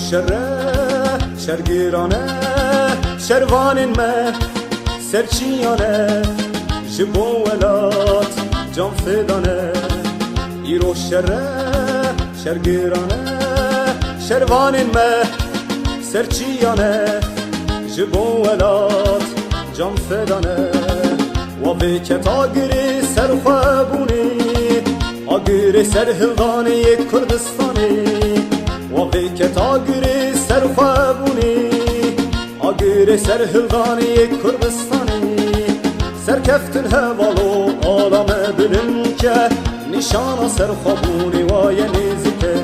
شره شرگیرانه شروان ما سرچیانه جبو ولات جان فدانه ایرو شره شرگیرانه شروان ما سرچیانه جبو ولات جان فدانه و به کتاگری سرخوابونی آگری سرهلدانی کردستانی و به کتاگری سرخوابونی آگری سرهلدانی کردستانی سرکفتن هوالو آلام بلن که نشان سرخوابونی وای نزیکه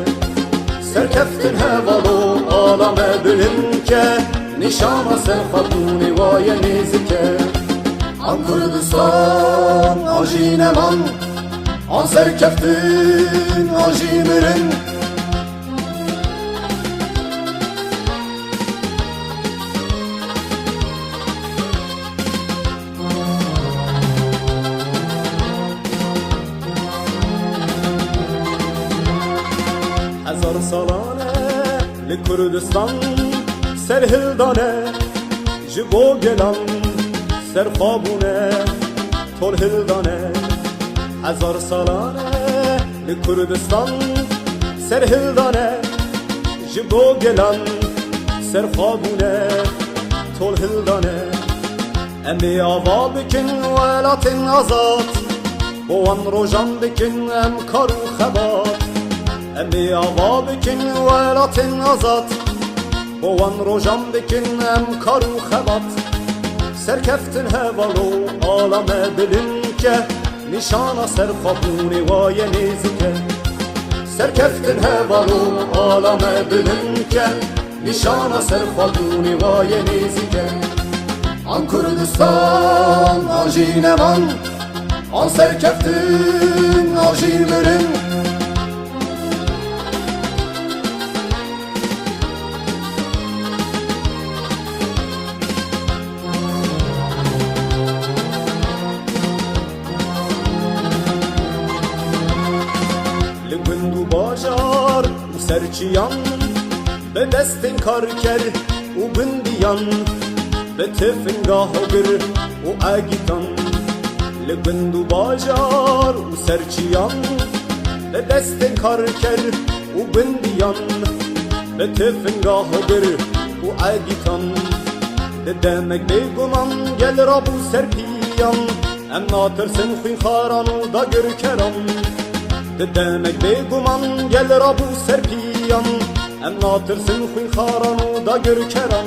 سرکفتن هوالو آلام بلن که نشان سرخوابونی وای نزیکه آن کردستان آجین من آن سرکفتن آجی مرن هزار سالانه لکردستان سرهلدانه جبو گلان سرخوابونه تول هلدانه هزار سالانه لکردستان سرهلدانه جبو گلان سرخوابونه تول هلدانه امی آوا بکن ولاتن آزاد بوان روژان بکن ام کارو خبات امی آوا بکن ولاتن آزاد بوان روژان بکن ام کارو خبات سرکفتن هوالو آلام بلن که نشان سرخوابونی وای نزیکه سرکفتن هوالو آلام بلن که نشان سرخوابونی وای نزیکه آن کردستان آجین من آن سرکفتن آجی مرن باجار و سرچیان به دستن کار کرد و بندیان به تفنگاه گر و اگیتان لبند و باجار و سرچیان به دستن کار کرد و بندیان به تفنگاه گر و اگیتان ده دمک بگمان گل رابو سرپیان ام ناترسن خوین خاران و دا گر کرم دمک بگمان گل را بو سرپیان ام ناترسن خوین خاران و دا گر کرم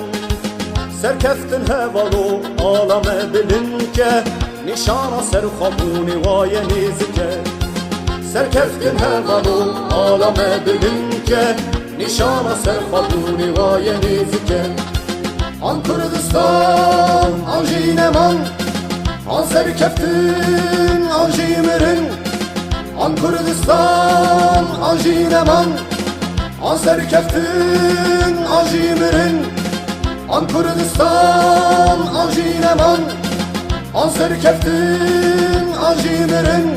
سرکفتن هوالو آلام بلن که نشان سرخوابونی وای نزیکه سرکفتن هوالو آلام بلن که نشان سرخوابونی وای نزیکه آن کردستان آجین من آن سرکفتن آجی مرن آن کردستان آجین من آن سرکفتن آجی مرن آن کردستان آجین من آن سرکفتن آجی مرن